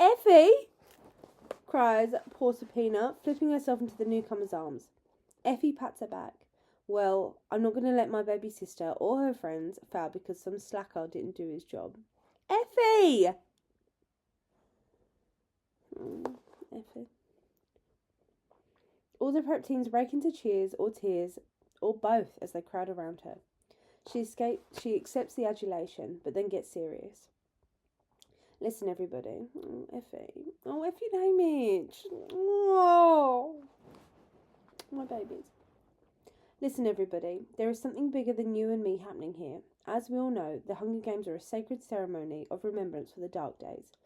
Effie! Cries Proserpina, flipping herself into the newcomer's arms. Effie pats her back. Well, I'm not going to let my baby sister or her friends fail because some slacker didn't do his job. Effie! Effie. All the prep teams break into cheers or tears, or both, as they crowd around her. She accepts the adulation, but then gets serious. Listen, everybody. Effie. Oh, Effie Hamish. Oh, my babies. Listen, everybody. There is something bigger than you and me happening here. As we all know, the Hunger Games are a sacred ceremony of remembrance for the dark days.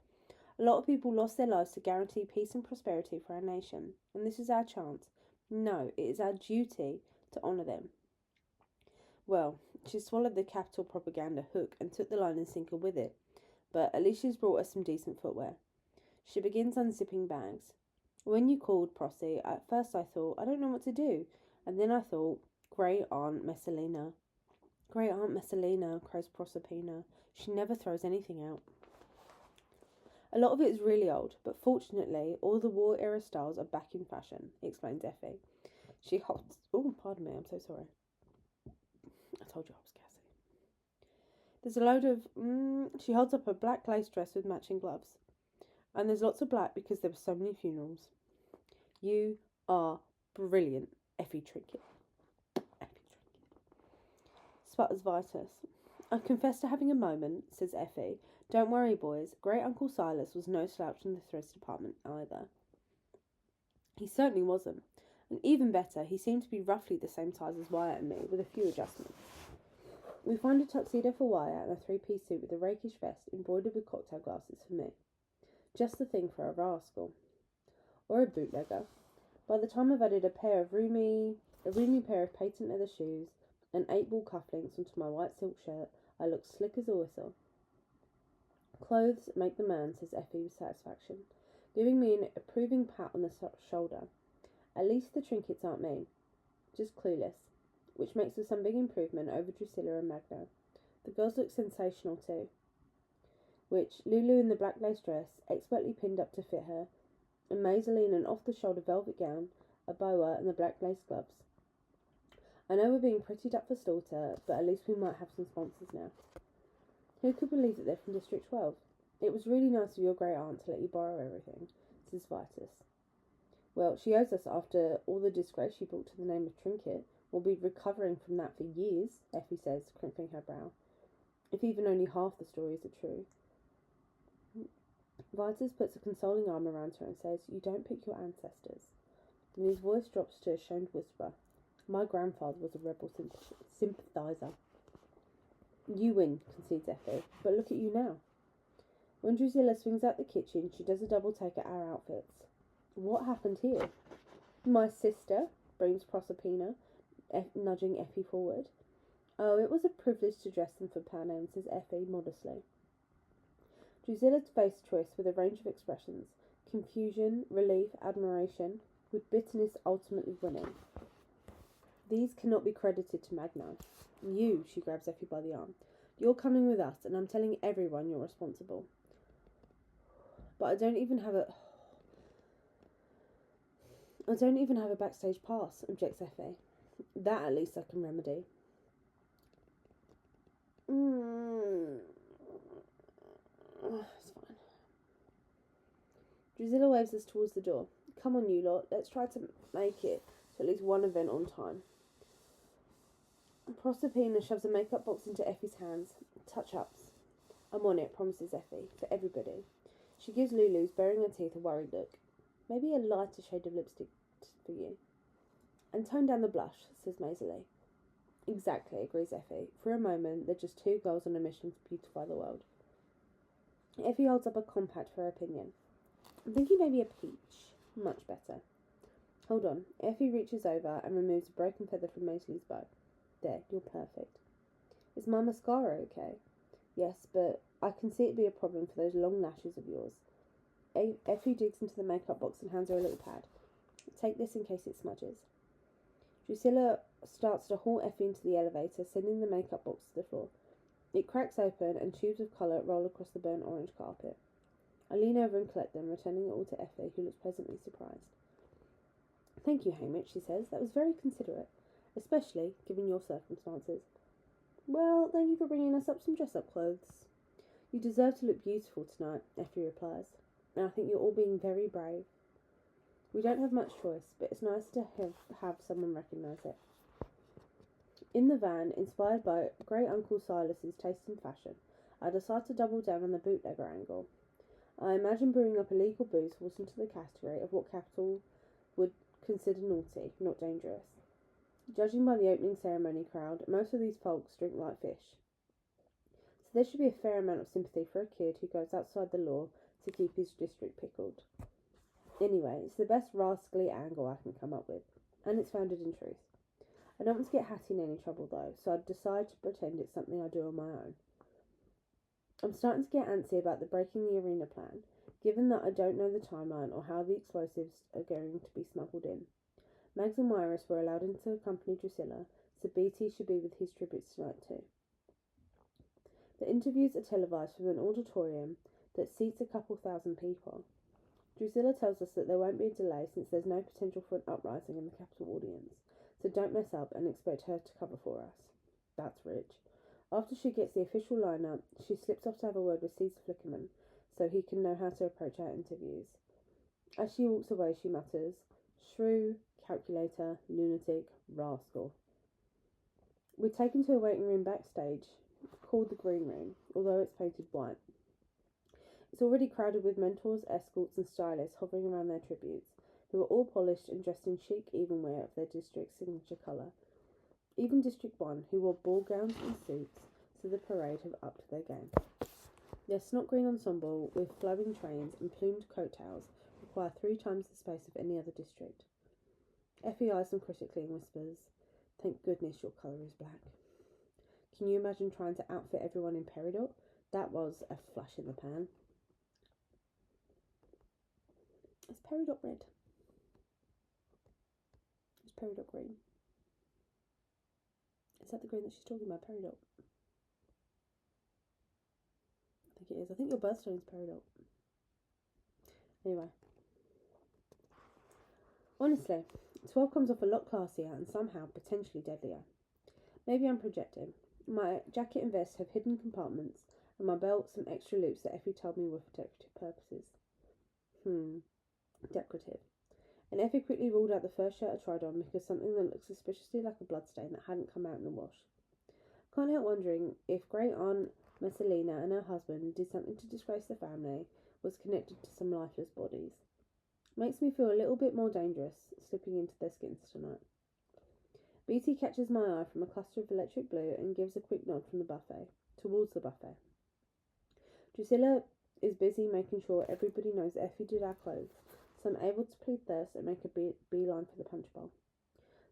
A lot of people lost their lives to guarantee peace and prosperity for our nation, and this is our chance. No, it is our duty to honour them. Well, she swallowed the capital propaganda hook and took the line and sinker with it, but at least she's brought us some decent footwear. She begins unzipping bags. When you called, Prosy, at first I thought, I don't know what to do, and then I thought, Great Aunt Messalina. Great Aunt Messalina, cries Proserpina. She never throws anything out. A lot of it is really old, but fortunately, all the war-era styles are back in fashion, explains Effie. She holds... Oh, pardon me, I'm so sorry. I told you I was gassy. There's a load of... She holds up a black lace dress with matching gloves. And there's lots of black because there were so many funerals. You are brilliant, Effie Trinket. Effie Trinket. Sputters Vitus. I confess to having a moment, says Effie. Don't worry, boys. Great Uncle Silas was no slouch in the threads department either. He certainly wasn't. And even better, he seemed to be roughly the same size as Wyatt and me, with a few adjustments. We find a tuxedo for Wyatt and a three-piece suit with a rakish vest embroidered with cocktail glasses for me. Just the thing for a rascal. Or a bootlegger. By the time I've added a roomy pair of patent leather shoes and 8-ball cufflinks onto my white silk shirt, I look slick as a whistle. Clothes make the man, says Effie with satisfaction, giving me an approving pat on the shoulder. At least the trinkets aren't me, just clueless, which makes for some big improvement over Drusilla and Magna. The girls look sensational too, which Lulu in the black lace dress, expertly pinned up to fit her, and Maisie in an off-the-shoulder velvet gown, a boa and the black lace gloves. I know we're being prettied up for slaughter, but at least we might have some sponsors now. Who could believe that they're from District 12? It was really nice of your great aunt to let you borrow everything, says Vitus. Well, she owes us after all the disgrace she brought to the name of Trinket. We'll be recovering from that for years, Effie says, crinkling her brow. If even only half the stories are true. Vitus puts a consoling arm around her and says, You don't pick your ancestors. And his voice drops to a shamed whisper. My grandfather was a rebel sympathiser. You win, concedes Effie, but look at you now. When Drusilla swings out the kitchen, she does a double take at our outfits. What happened here? My sister, brings Proserpina, nudging Effie forward. Oh, it was a privilege to dress them for Panem, says Effie modestly. Drusilla faced choice with a range of expressions. Confusion, relief, admiration, with bitterness ultimately winning. These cannot be credited to Magna. You, she grabs Effie by the arm. You're coming with us, and I'm telling everyone you're responsible. But I don't even have a backstage pass, objects Effie. That at least I can remedy. It's fine. Drusilla waves us towards the door. Come on, you lot. Let's try to make it to at least one event on time. Proserpina shoves a makeup box into Effie's hands. Touch-ups. I'm on it, promises Effie, for everybody. She gives Lulu's, baring her teeth, a worried look. Maybe a lighter shade of lipstick for you. And tone down the blush, says Maisie. Exactly, agrees Effie. For a moment, they're just two girls on a mission to beautify the world. Effie holds up a compact for her opinion. I'm thinking maybe a peach. Much better. Hold on. Effie reaches over and removes a broken feather from Maisie's bow. There, you're perfect. Is my mascara okay? Yes, but I can see it be a problem for those long lashes of yours. Effie digs into the makeup box and hands her a little pad. Take this in case it smudges. Drusilla starts to haul Effie into the elevator, sending the makeup box to the floor. It cracks open and tubes of colour roll across the burnt orange carpet. I lean over and collect them, returning it all to Effie, who looks pleasantly surprised. Thank you, Hamish, she says. That was very considerate, especially given your circumstances. Well, thank you for bringing us up some dress-up clothes. You deserve to look beautiful tonight, Effie replies, and I think you're all being very brave. We don't have much choice, but it's nice to have someone recognise it. In the van, inspired by Great Uncle Silas's taste in fashion, I decide to double down on the bootlegger angle. I imagine brewing up illegal booze falls into the category of what Capital would consider naughty, not dangerous. Judging by the opening ceremony crowd, most of these folks drink like fish. So there should be a fair amount of sympathy for a kid who goes outside the law to keep his district pickled. Anyway, it's the best rascally angle I can come up with, and it's founded in truth. I don't want to get Hattie in any trouble though, so I decide to pretend it's something I do on my own. I'm starting to get antsy about the breaking the arena plan, given that I don't know the timeline or how the explosives are going to be smuggled in. Mags and Myris were allowed in to accompany Drusilla, so BT should be with his tributes tonight too. The interviews are televised from an auditorium that seats a couple thousand people. Drusilla tells us that there won't be a delay since there's no potential for an uprising in the Capitol audience, so don't mess up and expect her to cover for us. That's rich. After she gets the official lineup, she slips off to have a word with Caesar Flickerman, so he can know how to approach our interviews. As she walks away, she mutters, "Shrew, calculator, lunatic, rascal." We're taken to a waiting room backstage, called the Green Room, although it's painted white. It's already crowded with mentors, escorts, and stylists hovering around their tributes, who are all polished and dressed in chic even wear of their district's signature colour. Even District 1, who wore ball gowns and suits to the parade, have upped their game. Their snot green ensemble, with flowing trains and plumed coat-tails, require 3 times the space of any other district. Effie eyes them critically and whispers, "Thank goodness your colour is black." Can you imagine trying to outfit everyone in peridot? That was a flash in the pan. Is peridot red? Is peridot green? Is that the green that she's talking about, peridot? I think it is. I think your birthstone is peridot. Anyway. Honestly, 12 comes off a lot classier and somehow potentially deadlier. Maybe I'm projecting. My jacket and vest have hidden compartments, and my belt some extra loops that Effie told me were for decorative purposes. Decorative. And Effie quickly ruled out the first shirt I tried on because something that looked suspiciously like a bloodstain that hadn't come out in the wash. Can't help wondering if Great Aunt Messalina and her husband did something to disgrace the family, was connected to some lifeless bodies. Makes me feel a little bit more dangerous slipping into their skins tonight. BT catches my eye from a cluster of electric blue and gives a quick nod from the buffet, towards the buffet. Drusilla is busy making sure everybody knows Effie did our clothes, so I'm able to plead thirst and make a beeline for the punch bowl.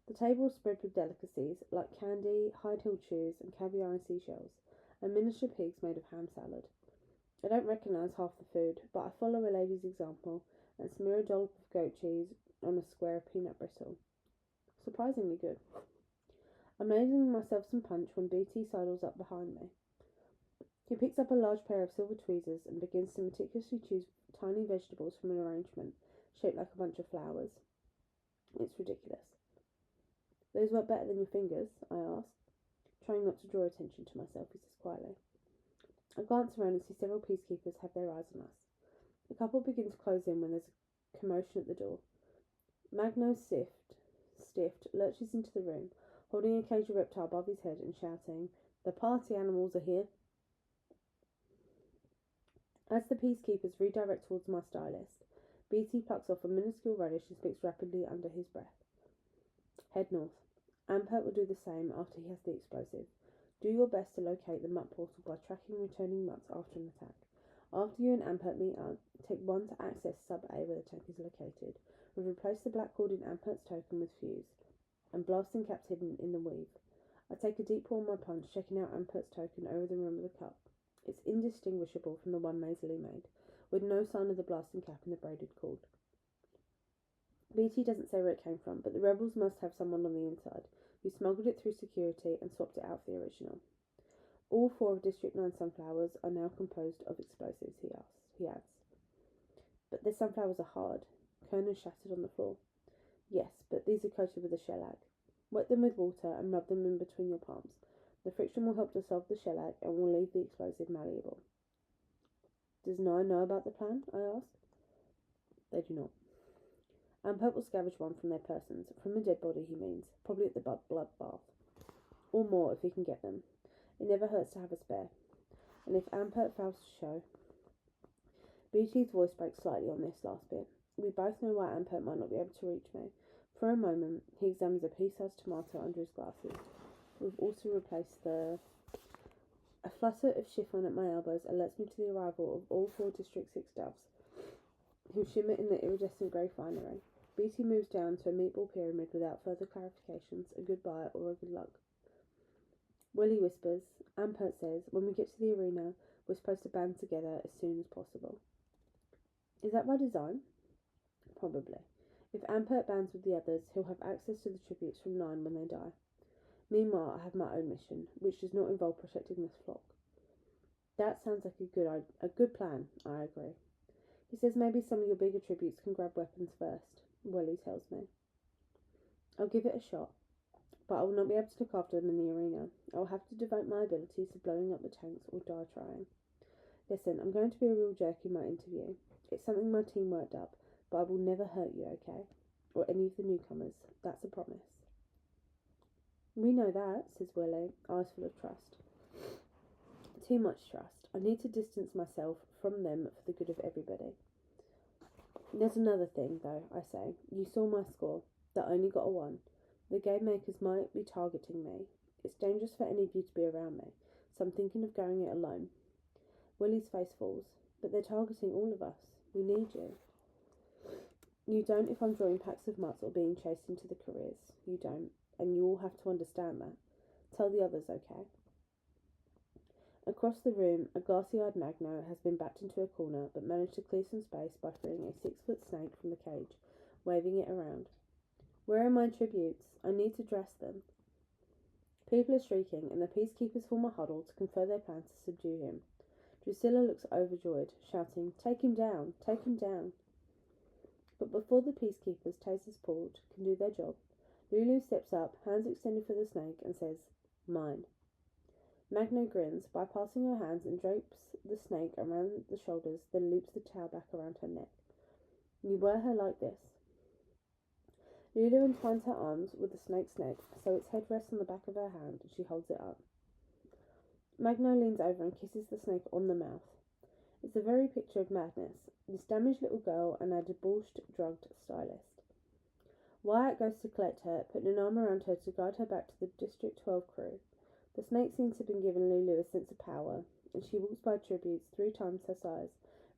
The table is spread with delicacies like candy, high-heeled shoes, and caviar and seashells, and miniature pigs made of ham salad. I don't recognise half the food, but I follow a lady's example and smear a dollop of goat cheese on a square of peanut brittle. Surprisingly good. I'm ladling myself some punch when BT sidles up behind me. He picks up a large pair of silver tweezers and begins to meticulously choose tiny vegetables from an arrangement shaped like a bunch of flowers. It's ridiculous. "Those work better than your fingers?" I ask, trying not to draw attention to myself, he says quietly. I glance around and see several peacekeepers have their eyes on us. The couple begin to close in when there's a commotion at the door. Magno stiffed, lurches into the room, holding a cage of reptile above his head and shouting, "The party animals are here!" As the peacekeepers redirect towards my stylist, BT plucks off a minuscule radish and speaks rapidly under his breath. "Head north. Ampert will do the same after he has the explosive. Do your best to locate the mutt portal by tracking returning mutts after an attack. After you and Ampert meet up, take 1 to access Sub-A where the tank is located. We've replaced the black cord in Ampert's token with fuse, and blasting caps hidden in the weave. I take a deep pull on my punch, checking out Ampert's token over the rim of the cup. It's indistinguishable from the one Maisie made, with no sign of the blasting cap in the braided cord. BT doesn't say where it came from, but the rebels must have someone on the inside, who smuggled it through security and swapped it out for the original. All 4 of District 9 sunflowers are now composed of explosives, he adds. The sunflowers are hard, kernels shattered on the floor. Yes, but these are coated with a shellac. Wet them with water and rub them in between your palms. The friction will help dissolve the shellac and will leave the explosive malleable. Does Nine know about the plan? I asked. They do not. Ampert will scavenge one from their persons. From a dead body, he means. Probably at the blood bath. Or more if he can get them. It never hurts to have a spare. And if Ampert fails to show... BT's voice breaks slightly on this last bit. We both know why Ampert might not be able to reach me. For a moment, he examines a pea-sized tomato under his glasses. We've also replaced the... A flutter of chiffon at my elbows alerts me to the arrival of all 4 District 6 doves, who shimmer in the iridescent grey finery. BT moves down to a meatball pyramid without further clarifications, a goodbye or a good luck. Willie whispers. Ampert says, when we get to the arena, we're supposed to band together as soon as possible. Is that by design? Probably. If Ampert bands with the others, he'll have access to the tributes from Nine when they die. Meanwhile, I have my own mission, which does not involve protecting this flock. That sounds like a good plan, I agree. He says maybe some of your bigger tributes can grab weapons first, Willie tells me. I'll give it a shot, but I will not be able to look after them in the arena. I will have to devote my abilities to blowing up the tanks or die trying. Listen, I'm going to be a real jerk in my interview. It's something my team worked up, but I will never hurt you, okay? Or any of the newcomers. That's a promise. We know that, says Willie, eyes full of trust. Too much trust. I need to distance myself from them for the good of everybody. There's another thing, though, I say. You saw my score. That only got a 1. The game makers might be targeting me. It's dangerous for any of you to be around me, so I'm thinking of going it alone. Willie's face falls. But they're targeting all of us. We need you. You don't if I'm drawing packs of mutts or being chased into the careers. You don't. And you all have to understand that. Tell the others, okay? Across the room, a glassy-eyed Magno has been backed into a corner, but managed to clear some space by freeing a 6-foot snake from the cage, waving it around. Where are my tributes? I need to dress them. People are shrieking, and the peacekeepers form a huddle to confer their plans to subdue him. Drusilla looks overjoyed, shouting, "Take him down! Take him down!" But before the peacekeepers, tasers pulled, can do their job, Lulu steps up, hands extended for the snake, and says, "Mine." Magno grins, bypassing her hands, and drapes the snake around the shoulders, then loops the towel back around her neck. You wear her like this. Lulu entwines her arms with the snake's neck, so its head rests on the back of her hand, and she holds it up. Magno leans over and kisses the snake on the mouth. It's the very picture of madness, this damaged little girl and a debauched, drugged stylist. Wyatt goes to collect her, putting an arm around her to guide her back to the District 12 crew. The snake seems to have been giving Lulu a sense of power, and she walks by tributes 3 times her size,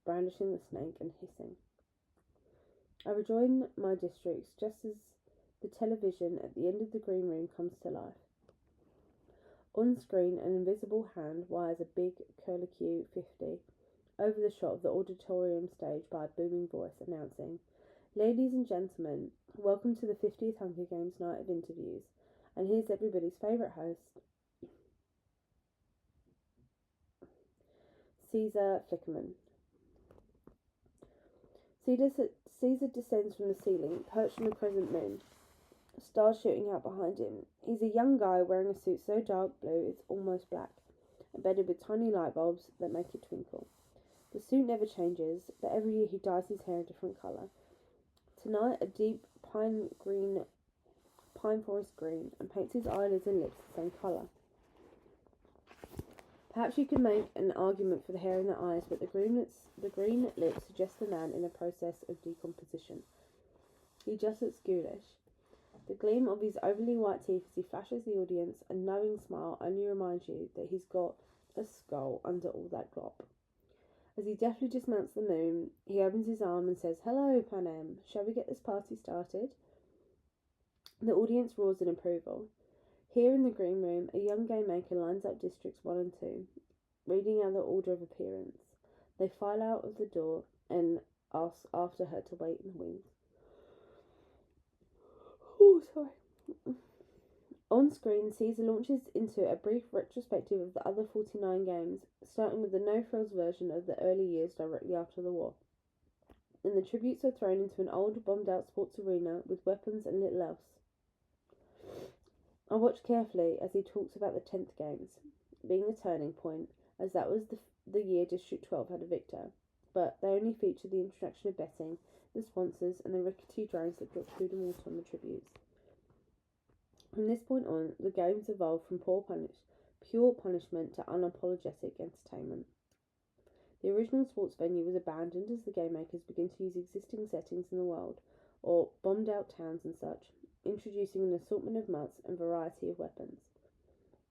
brandishing the snake and hissing. I rejoin my districts just as the television at the end of the green room comes to life. On screen, an invisible hand wires a big curlicue 50 over the shot of the auditorium stage by a booming voice announcing, "Ladies and gentlemen, welcome to the 50th Hunger Games night of interviews, and here's everybody's favourite host, Caesar Flickerman." Caesar descends from the ceiling, perched on a crescent moon, stars shooting out behind him. He's a young guy wearing a suit so dark blue it's almost black, embedded with tiny light bulbs that make it twinkle. The suit never changes, but every year he dyes his hair a different colour. Tonight, a deep pine forest green, and paints his eyelids and lips the same colour. Perhaps you could make an argument for the hair and the eyes, but the green lips suggest the man in a process of decomposition. He just looks ghoulish. The gleam of his overly white teeth as he flashes the audience a knowing smile only reminds you that he's got a skull under all that glop. As he deftly dismounts the moon, he opens his arm and says, "Hello, Panem. Shall we get this party started?" The audience roars in approval. Here in the green room, a young game maker lines up districts 1 and 2, reading out the order of appearance. They file out of the door and ask after her to wait in the wings. Oh, sorry. On screen, Caesar launches into a brief retrospective of the other 49 games, starting with the no-frills version of the early years directly after the war. and the tributes are thrown into an old, bombed-out sports arena with weapons and little else. I watched carefully as he talks about the 10th Games being a turning point, as that was the year District 12 had a victor, but they only featured the introduction of betting, the sponsors, and the rickety drones that dropped food and water on the tributes. From this point on, the games evolved from pure punishment to unapologetic entertainment. The original sports venue was abandoned as the game makers began to use existing settings in the world, or bombed out towns and such, introducing an assortment of mutts and variety of weapons.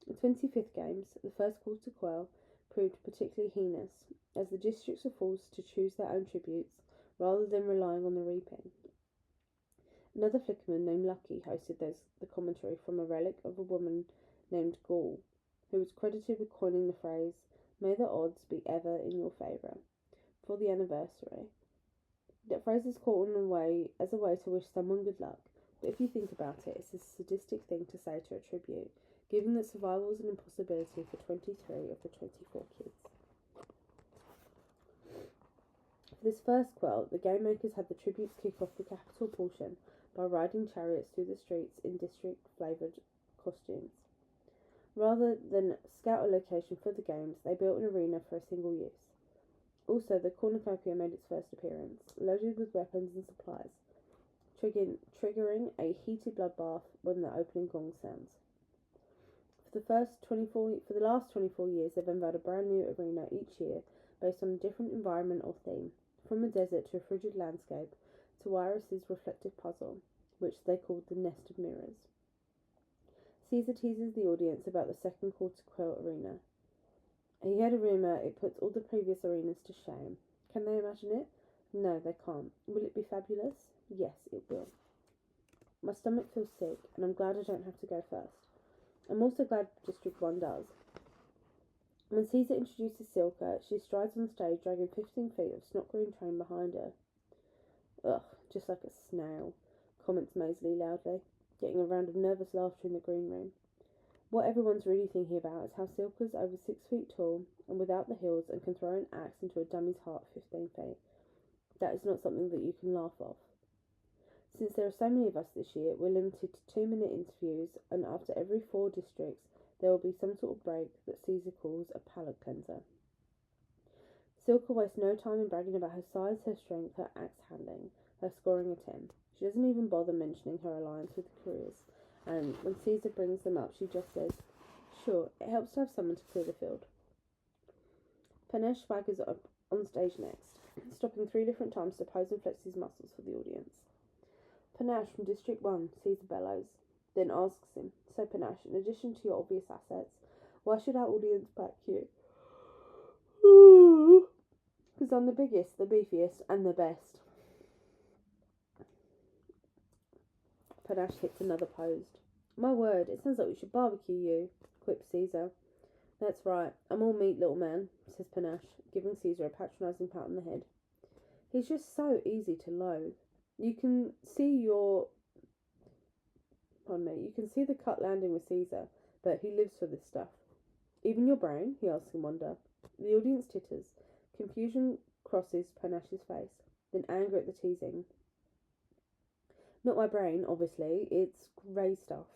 The 25th Games, the first quarter quell, proved particularly heinous, as the districts were forced to choose their own tributes rather than relying on the reaping. Another flickerman named Lucky hosted the commentary from a relic of a woman named Gall, who was credited with coining the phrase, "May the odds be ever in your favour," for the anniversary. That phrase is caught as a way to wish someone good luck, but if you think about it, it's a sadistic thing to say to a tribute, given that survival is an impossibility for 23 of the 24 kids. For this first quell, the game makers had the tributes kick off the capital portion by riding chariots through the streets in district-flavoured costumes. Rather than scout a location for the games, they built an arena for a single use. Also, the cornucopia made its first appearance, loaded with weapons and supplies, triggering a heated bloodbath when the opening gong sounds. For the last 24 years, they've unveiled a brand new arena each year based on a different environment or theme, from a desert to a frigid landscape to Iris's reflective puzzle, which they called the Nest of Mirrors. Caesar teases the audience about the second quarter quell arena. He heard a rumour it puts all the previous arenas to shame. Can they imagine it? No, they can't. Will it be fabulous? Yes, it will. My stomach feels sick, and I'm glad I don't have to go first. I'm also glad District 1 does. When Caesar introduces Silka, she strides on stage dragging 15 feet of snot green train behind her. Ugh, just like a snail, comments Maisley loudly, getting a round of nervous laughter in the green room. What everyone's really thinking about is how Silka's over 6 feet tall and without the heels and can throw an axe into a dummy's heart 15 feet. That is not something that you can laugh off. Since there are so many of us this year, we're limited to 2-minute interviews, and after every 4 districts, there will be some sort of break that Caesar calls a palate cleanser. Silka wastes no time in bragging about her size, her strength, her axe handling, her scoring attempt. She doesn't even bother mentioning her alliance with the couriers, and when Caesar brings them up, she just says, "Sure, it helps to have someone to clear the field." Panesh swaggers up on stage next, stopping 3 different times to pose and flex his muscles for the audience. "Panache from District 1, Caesar bellows, then asks him, "So Panache, in addition to your obvious assets, why should our audience back you?" "Because I'm the biggest, the beefiest, and the best." Panache hits another pose. "My word, it sounds like we should barbecue you," quips Caesar. "That's right, I'm all meat, little man," says Panache, giving Caesar a patronising pat on the head. He's just so easy to loathe. You can see the cut landing with Caesar, but he lives for this stuff. "Even your brain?" he asks in wonder. The audience titters. Confusion crosses Panache's face, then anger at the teasing. "Not my brain, obviously. It's grey stuff."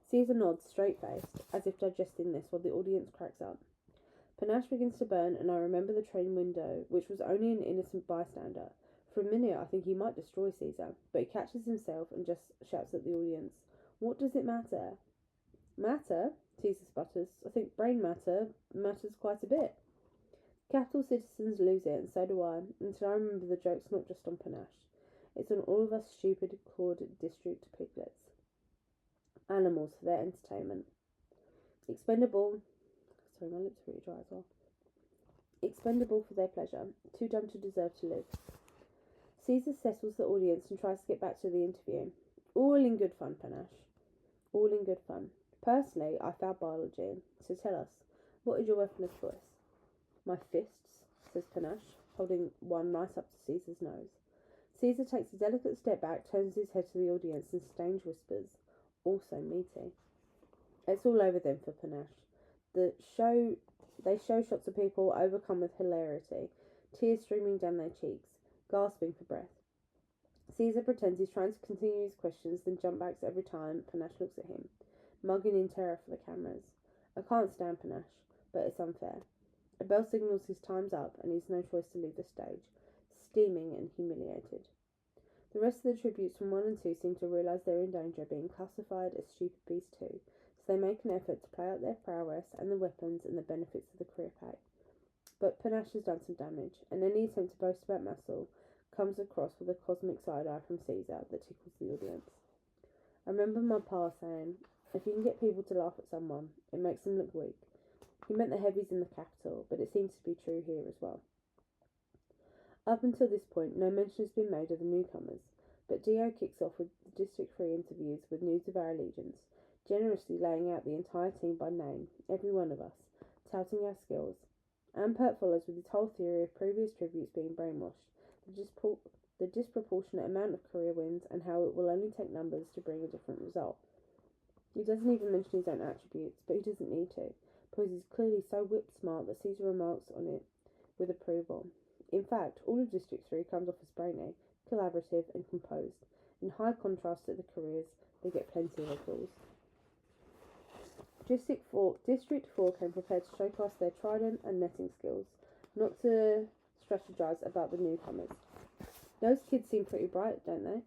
Caesar nods, straight-faced, as if digesting this, while the audience cracks up. Panache begins to burn, and I remember the train window, which was only an innocent bystander. For a minute, I think he might destroy Caesar, but he catches himself and just shouts at the audience, "What does it matter?" "Matter?" Caesar sputters. "I think brain matters quite a bit." Capital citizens lose it, and so do I, until I remember the joke's not just on Panache. It's on all of us stupid, clawed district piglets. Animals for their entertainment. Expendable for their pleasure. Too dumb to deserve to live. Caesar settles the audience and tries to get back to the interview. "All in good fun, Panache. All in good fun. Personally, I failed biology, so tell us, what is your weapon of choice?" "My fists," says Panache, holding one right up to Caesar's nose. Caesar takes a delicate step back, turns his head to the audience, and strange whispers, "Also meaty." It's all over then for Panache. They show shots of people overcome with hilarity, tears streaming down their cheeks. gasping for breath. Caesar pretends he's trying to continue his questions, then jump backs every time Panache looks at him, mugging in terror for the cameras. I can't stand Panache, but it's unfair. A bell signals his time's up, and he's no choice to leave the stage, steaming and humiliated. The rest of the tributes from 1 and 2 seem to realise they're in danger of being classified as stupid beasts too, so they make an effort to play out their prowess and the weapons and the benefits of the career pack. But Panache has done some damage, and any attempt to boast about muscle comes across with a cosmic side-eye from Caesar that tickles the audience. I remember my pa saying, if you can get people to laugh at someone, it makes them look weak. He meant the heavies in the capital, but it seems to be true here as well. Up until this point, no mention has been made of the newcomers, but Dio kicks off with the District 3 interviews with news of our allegiance, generously laying out the entire team by name, every one of us, touting our skills. Ampert follows with his whole theory of previous tributes being brainwashed, the disproportionate amount of career wins, and how it will only take numbers to bring a different result. He doesn't even mention his own attributes, but he doesn't need to, because he's clearly so whip-smart that Caesar remarks on it with approval. In fact, all of District 3 comes off as brainy, collaborative, and composed. In high contrast to the careers, they get plenty of applause. District 4 came prepared to showcase their trident and netting skills, not to strategise about the newcomers. Those kids seem pretty bright, don't they?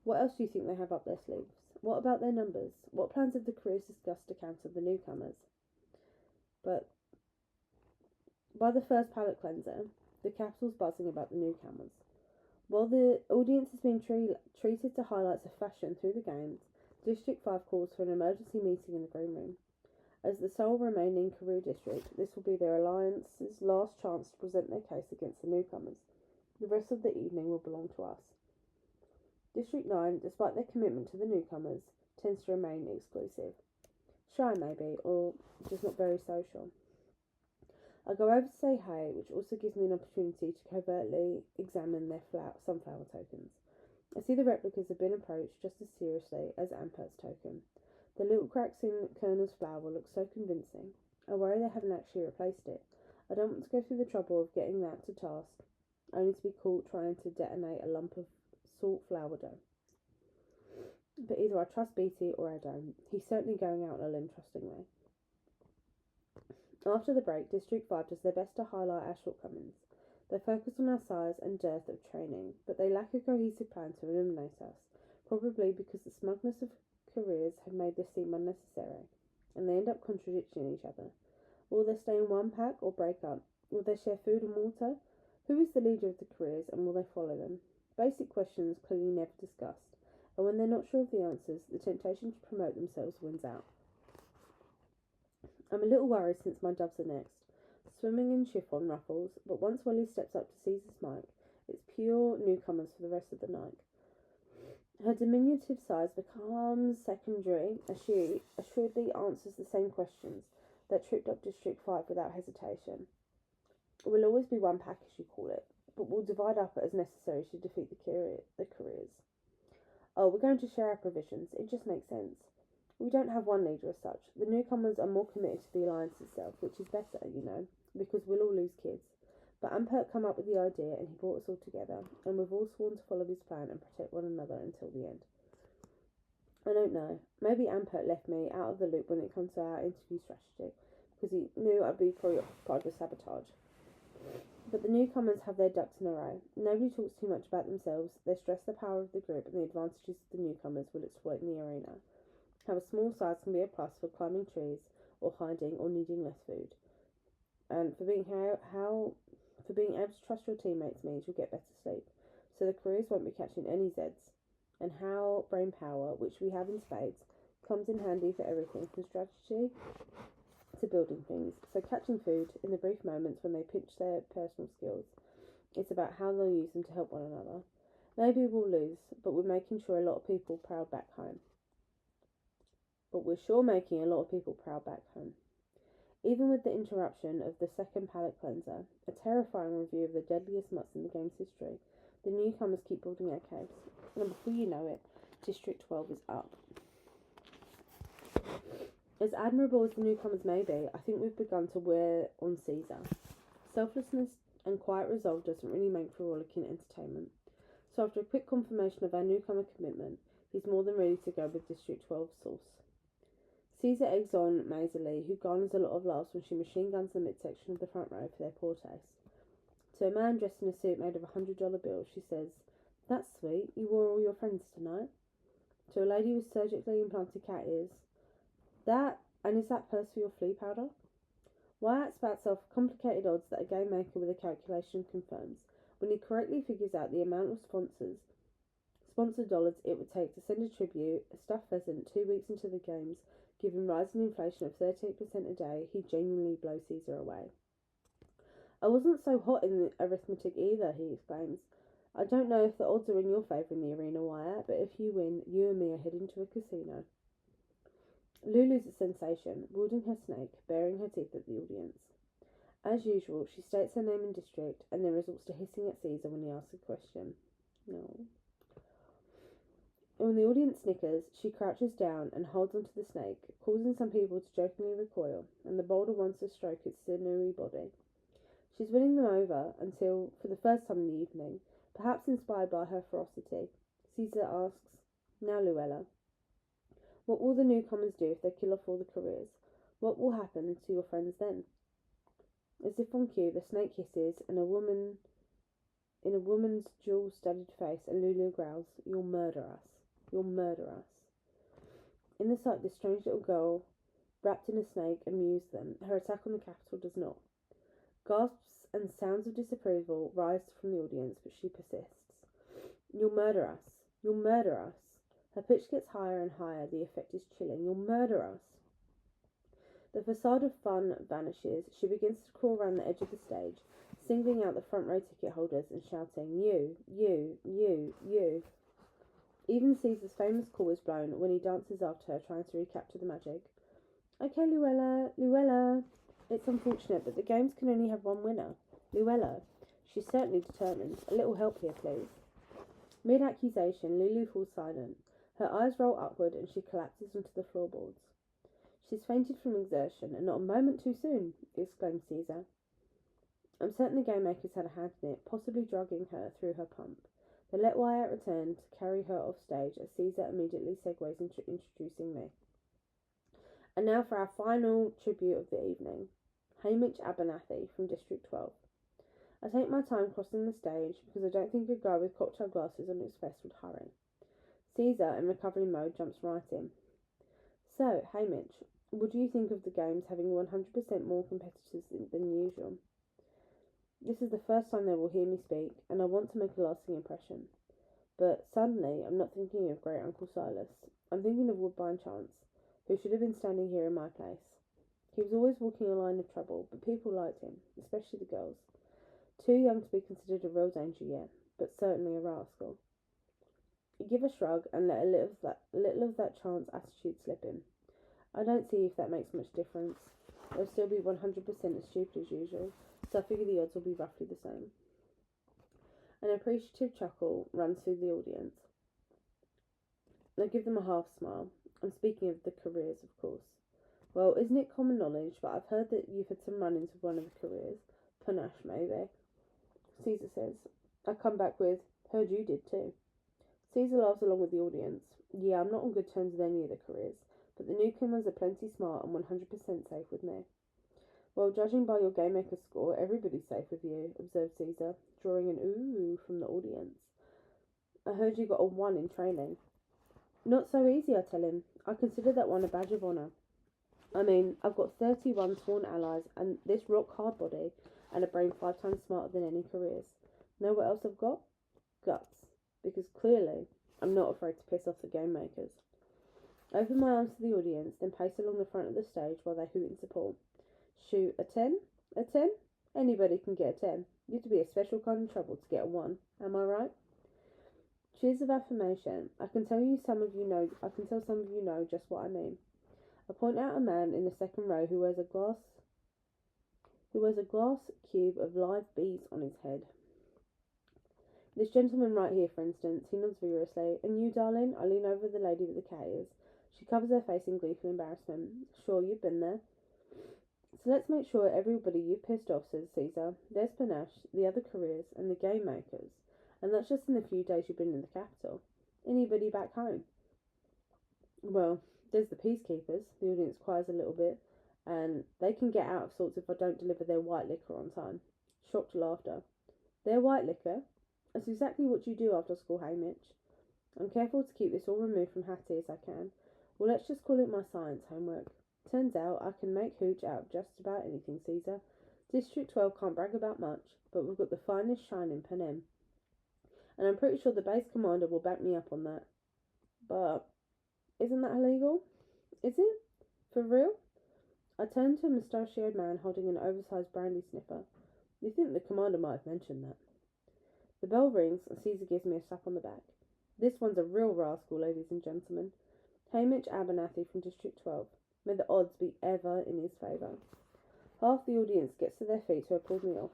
What else do you think they have up their sleeves? What about their numbers? What plans have the careers discussed to counter the newcomers? But by the first palate cleanser, the capital's buzzing about the newcomers. While the audience has been treated to highlights of fashion through the games, District 5 calls for an emergency meeting in the green room. As the sole remaining career district, this will be their alliance's last chance to present their case against the newcomers. The rest of the evening will belong to us. District 9, despite their commitment to the newcomers, tends to remain exclusive. Shy maybe, or just not very social. I go over to say hey, which also gives me an opportunity to covertly examine their sunflower tokens. I see the replicas have been approached just as seriously as Ampert's token. The little cracks in Colonel's flower look so convincing. I worry they haven't actually replaced it. I don't want to go through the trouble of getting that to task, only to be caught trying to detonate a lump of salt flour dough. But either I trust BT or I don't. He's certainly going out on a limb trusting me. After the break, District 5 does their best to highlight our shortcomings. They focus on our size and dearth of training, but they lack a cohesive plan to eliminate us, probably because the smugness of careers have made this seem unnecessary, and they end up contradicting each other. Will they stay in one pack or break up? Will they share food and water? Who is the leader of the careers, and will they follow them? Basic questions clearly never discussed, and when they're not sure of the answers, the temptation to promote themselves wins out. I'm a little worried since my doves are next, swimming in chiffon ruffles, but once Willie steps up to Caesar's mic, it's pure newcomers for the rest of the night. Her diminutive size becomes secondary as she assuredly answers the same questions that tripped up District 5 without hesitation. We'll always be one pack, as you call it, but we'll divide up as necessary to defeat the careers. Oh, we're going to share our provisions. It just makes sense. We don't have one leader as such. The newcomers are more committed to the alliance itself, which is better, because we'll all lose kids. But Ampert came up with the idea and he brought us all together, and we've all sworn to follow his plan and protect one another until the end. I don't know. Maybe Ampert left me out of the loop when it comes to our interview strategy, because he knew I'd be preoccupied with sabotage. But the newcomers have their ducks in a row. Nobody talks too much about themselves. They stress the power of the group and the advantages the newcomers will exploit in the arena. How a small size can be a plus for climbing trees, or hiding, or needing less food. And for being able to trust your teammates means you'll get better sleep, so the careers won't be catching any Zeds. And how brain power, which we have in spades, comes in handy for everything from strategy to building things. So catching food in the brief moments when they pinch their personal skills, it's about how they'll use them to help one another. Maybe we'll lose, but we're making sure a lot of people proud back home. Even with the interruption of the second palate cleanser, a terrifying review of the deadliest mutts in the game's history, the newcomers keep building their case, and before you know it, District 12 is up. As admirable as the newcomers may be, I think we've begun to wear on Caesar. Selflessness and quiet resolve doesn't really make for rollicking entertainment. So after a quick confirmation of our newcomer commitment, he's more than ready to go with District 12's source. Caesar eggs on Maisie Lee, who garners a lot of laughs when she machine guns the midsection of the front row for their poor taste. To a man dressed in a suit made of $100 bills, she says, "That's sweet, you wore all your friends tonight." To a lady with surgically implanted cat ears, is that purse for your flea powder? Wyatt spouts off complicated odds that a game maker with a calculation confirms, when he correctly figures out the amount of sponsored dollars it would take to send a tribute, a stuffed pheasant, 2 weeks into the games, given rising inflation of 38% a day. He genuinely blows Caesar away. "I wasn't so hot in the arithmetic either," he exclaims. "I don't know if the odds are in your favour in the arena, Wyatt, but if you win, you and me are heading to a casino." Lulu's a sensation, wielding her snake, baring her teeth at the audience. As usual, she states her name and district, and then resorts to hissing at Caesar when he asks a question. No. When the audience snickers, she crouches down and holds onto the snake, causing some people to jokingly recoil, and the bolder ones to stroke its sinewy body. She's winning them over until, for the first time in the evening, perhaps inspired by her ferocity, Caesar asks, "Now, Luella, what will the newcomers do if they kill off all the careers? What will happen to your friends then?" As if on cue, the snake hisses, and in a woman's jewel-studded face, and Lulu growls, "You'll murder us. You'll murder us." In the sight, this strange little girl, wrapped in a snake, amused them. Her attack on the Capitol does not. Gasps and sounds of disapproval rise from the audience, but she persists. "You'll murder us. You'll murder us." Her pitch gets higher and higher. The effect is chilling. "You'll murder us." The facade of fun vanishes. She begins to crawl around the edge of the stage, singling out the front row ticket holders and shouting, "You, you, you, you." Even Caesar's famous call is blown when he dances after her, trying to recapture the magic. "Okay, Luella, Luella." It's unfortunate, but the games can only have one winner. Luella. She's certainly determined. "A little help here, please." Mid-accusation, Lulu falls silent. Her eyes roll upward and she collapses onto the floorboards. "She's fainted from exertion, and not a moment too soon," exclaims Caesar. "I'm certain the game makers had a hand in it, possibly drugging her through her pump." They let Wyatt return to carry her off stage as Caesar immediately segues into introducing me. And now for our final tribute of the evening, Hamish Abernathy from District 12. I take my time crossing the stage because I don't think a guy with cocktail glasses on his vest would hurry. Caesar, in recovery mode, jumps right in. "So, Hamish, what do you think of the games having 100% more competitors than usual?" This is the first time they will hear me speak, and I want to make a lasting impression. But suddenly, I'm not thinking of Great Uncle Silas. I'm thinking of Woodbine Chance, who should have been standing here in my place. He was always walking a line of trouble, but people liked him, especially the girls. Too young to be considered a real danger yet, but certainly a rascal. You give a shrug and let a little of that Chance attitude slip in. I don't see if that makes much difference. They'll still be 100% as stupid as usual, so I figure the odds will be roughly the same. An appreciative chuckle runs through the audience. I give them a half smile. I'm speaking of the careers, of course. "Well, isn't it common knowledge, but I've heard that you've had some run-ins with one of the careers. Panache, maybe." Caesar says. I come back with, "Heard you did too." Caesar laughs along with the audience. "Yeah, I'm not on good terms with any of the careers, but the newcomers are plenty smart and 100% safe with me." "Well, judging by your game maker score, everybody's safe with you," observed Caesar, drawing an ooh from the audience. "I heard you got a 1 in training." "Not so easy," I tell him. "I consider that one a badge of honour. I mean, I've got 31 sworn allies and this rock-hard body and a brain 5 times smarter than any careers. Know what else I've got? Guts. Because clearly, I'm not afraid to piss off the game makers." I open my arms to the audience, then pace along the front of the stage while they hoot in support. "Shoot, a 10? A 10? Anybody can get a 10. You have to be a special kind of trouble to get a 1. Am I right?" Cheers of affirmation. I can tell some of you know just what I mean. I point out a man in the second row who wears a glass cube of live bees on his head. "This gentleman right here, for instance." He nods vigorously. "And you, darling?" I lean over the lady with the cat ears. She covers her face in gleeful embarrassment. "Sure, you've been there." So let's make sure everybody you've pissed off, says Caesar. There's Panache, the other careers, and the game makers. And that's just in the few days you've been in the capital. Anybody back home? Well, there's the peacekeepers. The audience cries a little bit, and they can get out of sorts if I don't deliver their white liquor on time. Shocked laughter. Their white liquor? That's exactly what you do after school, Hamish. I'm careful to keep this all removed from Hattie as I can. Well, let's just call it my science homework. Turns out I can make hooch out of just about anything, Caesar. District 12 can't brag about much, but we've got the finest shine in Panem. And I'm pretty sure the base commander will back me up on that. But isn't that illegal? Is it? For real? I turned to a mustachioed man holding an oversized brandy sniffer. You think the commander might have mentioned that. The bell rings and Caesar gives me a slap on the back. This one's a real rascal, ladies and gentlemen. Hamish Abernathy from District 12. May the odds be ever in his favour. Half the audience gets to their feet who have pulled me off.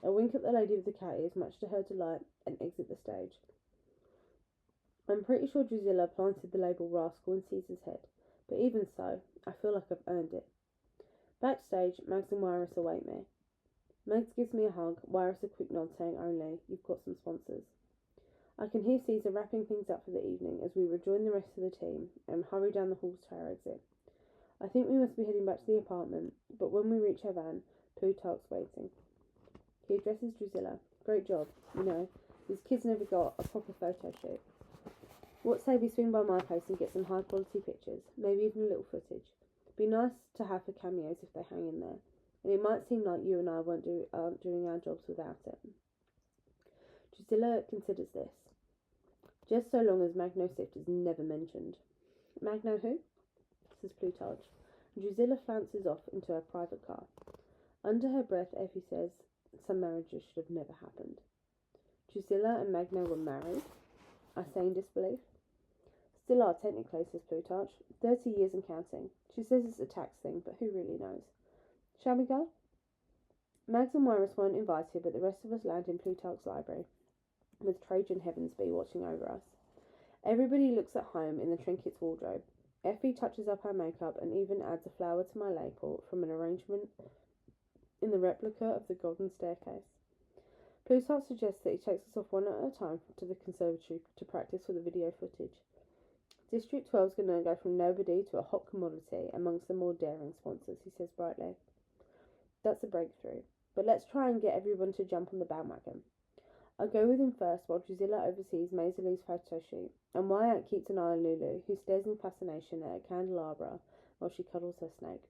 I wink at the lady with the cat ears, much to her delight, and exit the stage. I'm pretty sure Drusilla planted the label rascal in Caesar's head, but even so, I feel like I've earned it. Backstage, Mags and Wyrus await me. Mags gives me a hug, Wyrus a quick nod saying only, you've got some sponsors. I can hear Caesar wrapping things up for the evening as we rejoin the rest of the team and hurry down the halls to our exit. I think we must be heading back to the apartment, but when we reach our van, Plutarch's waiting. He addresses Drusilla. Great job, you know, these kids never got a proper photo shoot. What say we swing by my place and get some high quality pictures, maybe even a little footage. Be nice to have for cameos if they hang in there, and it might seem like you and I aren't doing our jobs without it. Drusilla considers this. Just so long as Magno Sift is never mentioned. Magno who? Says Plutarch. Drusilla flounces off into her private car. Under her breath, Effie says, some marriages should have never happened. Drusilla and Magno were married? I say in disbelief. Still are, technically, says Plutarch. 30 years and counting. She says it's a tax thing, but who really knows? Shall we go? Mags and Wyrus weren't invited, but the rest of us land in Plutarch's library, with Trajan Heavensby watching over us. Everybody looks at home in the trinkets wardrobe. Effie touches up her makeup and even adds a flower to my lapel from an arrangement in the replica of the golden staircase. Plutarch suggests that he takes us off one at a time to the conservatory to practice for the video footage. District 12's going to go from nobody to a hot commodity amongst the more daring sponsors, he says brightly. That's a breakthrough, but let's try and get everyone to jump on the bandwagon. I go with him first while Drusilla oversees Maisie's photo shoot, and Wyatt keeps an eye on Lulu, who stares in fascination at a candelabra while she cuddles her snake.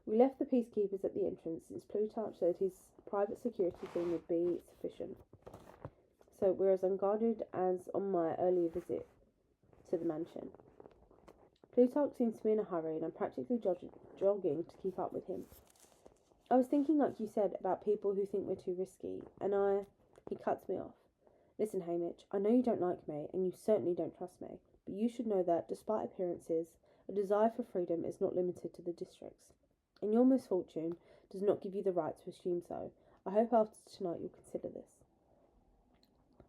We left the peacekeepers at the entrance since Plutarch said his private security team would be sufficient. So we're as unguarded as on my earlier visit to the mansion. Plutarch seems to be in a hurry, and I'm practically jogging to keep up with him. I was thinking, like you said, about people who think we're too risky, and He cuts me off. Listen, Hamish, I know you don't like me, and you certainly don't trust me, but you should know that, despite appearances, a desire for freedom is not limited to the districts. And your misfortune does not give you the right to assume so. I hope after tonight you'll consider this.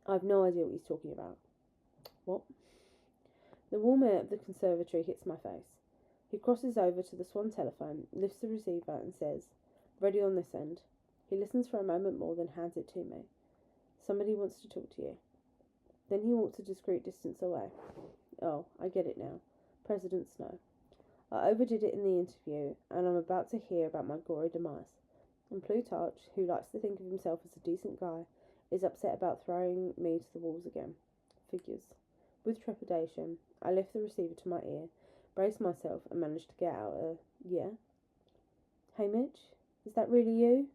I have no idea what he's talking about. What? The warm air of the conservatory hits my face. He crosses over to the Swan telephone, lifts the receiver, and says, ready on this end. He listens for a moment more, then hands it to me. Somebody wants to talk to you. Then he walks a discreet distance away. Oh, I get it now. President Snow. I overdid it in the interview, and I'm about to hear about my gory demise. And Plutarch, who likes to think of himself as a decent guy, is upset about throwing me to the wolves again. Figures. With trepidation, I lift the receiver to my ear, brace myself, and manage to get out a, yeah? Hamish, is that really you?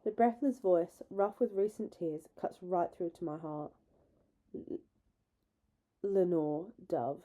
The breathless voice, rough with recent tears, cuts right through to my heart. Lenore Dove.